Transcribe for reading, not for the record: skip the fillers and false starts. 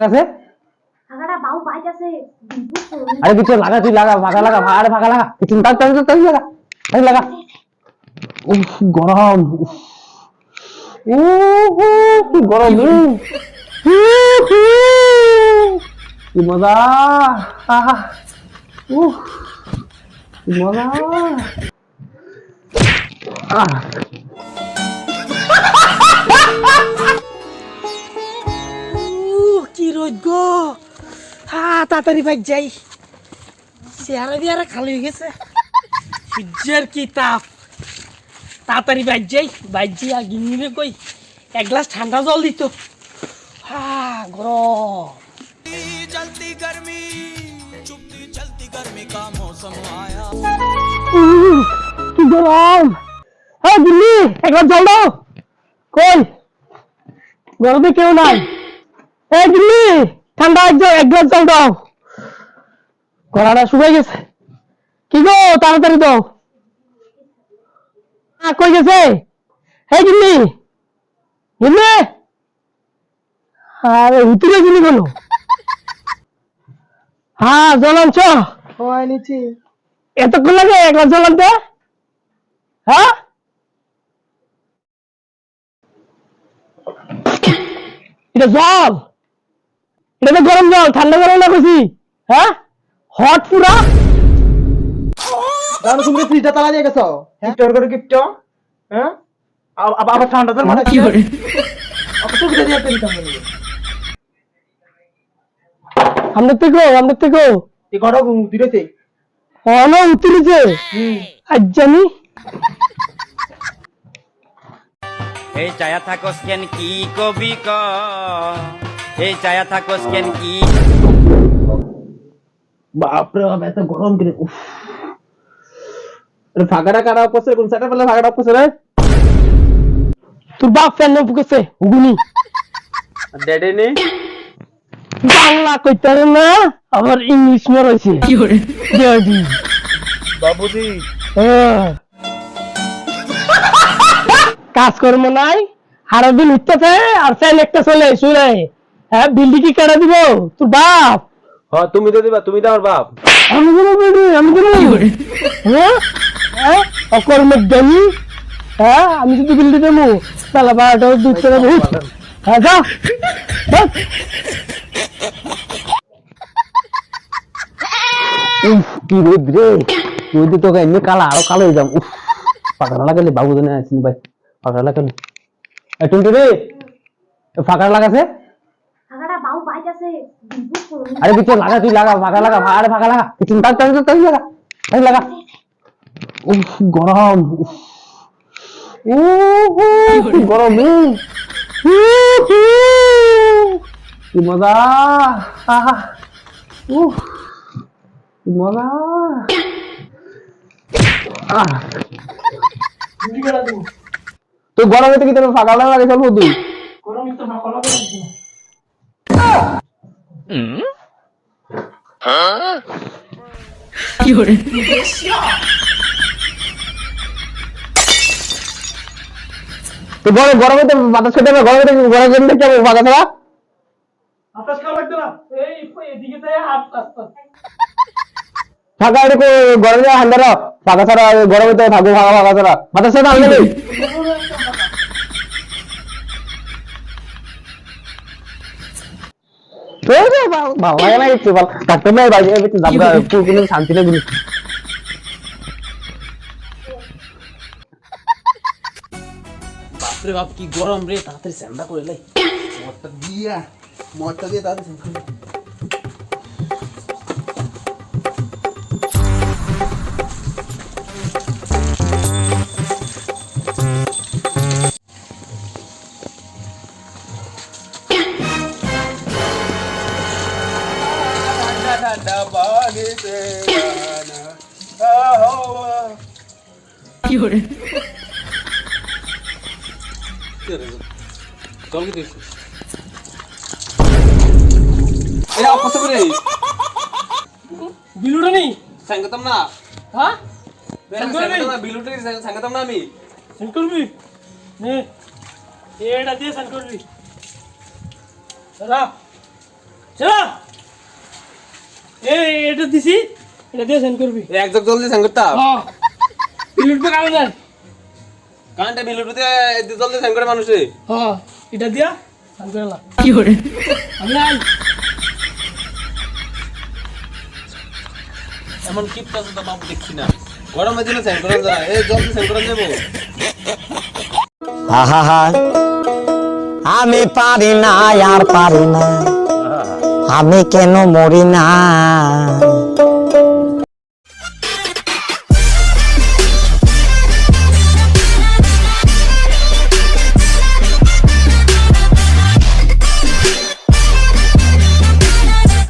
আছে ফাঁকাটা বাউ পাইতাছে আরে কিছু লাগা তুই লাগা ফাঁকা লাগা আরে ফাঁকা লাগা কিছু তাই লাগা তাই লাগা উফ গরম উফ কি গরম কি মজা আহা উফ কি মজা আহ কি রোদ গো তাড়াতাড়ি বাইক যাই চেহারা দিয়ে খালি হয়ে গেছে সূর্যের কি তাপ তাড়াতাড়ি বাইক যাই আর গিন্নিরে কই এক গ্লাস ঠান্ডা জল দিত গরম चलती गर्मी चुपती चलती गर्मी का मौसम आया কি গরম হ্যাঁ গিন্নি একবার জল দাও কই গরমে কেউ নাই এই গিন্নি ঠান্ডা এক গ্লাস জল দাও গলাটা শুকিয়ে গেছে কি গো তাড়াতাড়ি দাও কই গেছে এই গিন্নি গিন্নি আরে উতরে গিনি গেল হ্যাঁ জল আনছো নিচে এতক্ষণ লাগে এক গ্লাস জল আনতে হ্যাঁ এটা জল এটা তো গরম জল ঠান্ডা গরম না কইছি হ্যাঁ হট পুরা জানো তুমি ফ্রিজটা তালা দিয়ে গেছো গিফট করে গিফট হ্যাঁ আবার ঠান্ডা জল মানে কি করে অত সুবিধা দিয়ে পেন কেমন আমরা থেকে এই ঘর দিরেছে হলো উতরেছে আজ জানি এই চায়া থাকো স্ক্যান কি কবি ক এই চায়া থাকো স্ক্যান কি বাপরে বাপ এত গরম করে উফ ফাঁকাটা কাটা করছে কোন সাইডে বলে ফাঁকাটা করছে রে তোর বাপ ফ্যান না ফুকেছে হুগুনি ডেডে নে বাংলা কইতারে না আবার ইংলিশ মরাইছে কি করে ড্যাডি বাবুজি কাজকর্ম নাই হারাদিন উঠতেছে আর ফ্যান একটা চলে শুনে হ্যাঁ বিল্ডি কি কাটা দিব তোর বাপ হ্যাঁ তুমি তো দিবা তুমি তো আমার বাপ আমি হ্যাঁ অকর্মের দামি হ্যাঁ আমি যদি বিল্ডি দেবো তাহলে 12টা দুধ করে বহুত হ্যাঁ যাও কি রোদ রে রোদ তো এমনি কালা আরো কালো হয়ে যাম উফ ফাঁকা লাগালে বাবু জানে আসিনি ভাই ফাঁকা লাগালে টুনটু রে ফাঁকা লাগাছে ফাঁকাটা বাউ পাইতাছে আরে কিছু লাগা তুই লাগা ফাঁকা লাগা আরে ফাঁকা লাগা কিছু তাই লাগা তাই লাগা উফ গরম উফ গরম কি মজা আহা উফ কি মজা তো গরমে তো কি তোর ফাঁকা লাগে চলবো তুই গরম তো ফাঁকা লাগে কি করে তো গরমে তো বাতাস খেতে হবে গরমে তো গরম দেখতে হবে ফাঁকা ছাড়া আকাশ খাওয়া লাগতো না এই এদিকে যায় হাত রাস্তা ফাঁকা এরকম গরমে ঠান্ডা ফাঁকা ছাড়া গরমে তো থাকবো ফাঁকা ছাড়া বাতাস ছাড়া আনলে ভালো লাগে না একটু ভালো থাকতে না বাইরে একটু দাবগা একটু কোনো শান্তি নেই বাপরে বাপ কি গরম রে তাড়াতাড়ি স্যান্ডা করে লাই মরটা দিয়ে তাড়াতাড়ি কি করে জল কি দিছিস এ অপস করে বিলুটা নেই সংগতম না হ্যাঁ সংগতম না বিলুটা সংগতম না আমি সেন্ড করবি নে এটা দিয়ে সেন্ড করবি দাদা চলো এটা দিছি এটা দিয়ে সেন্ড করবি একদম জলদি সাইন করতে হ্যাঁ পিলুট পে কালো দেন কারেন্টে বিলুটুতে জলদি সাইন করে মানুষে হ্যাঁ এটা দিয়া সেন্ড করে কি করে আমি আই এমন কিপটা তো বাপ দেখছি না গরমের দিনে সাইন করা যায় এই জলদি সাইন করে দেবো আহা আমি পারি না আর পারি না আমি কেন মরি না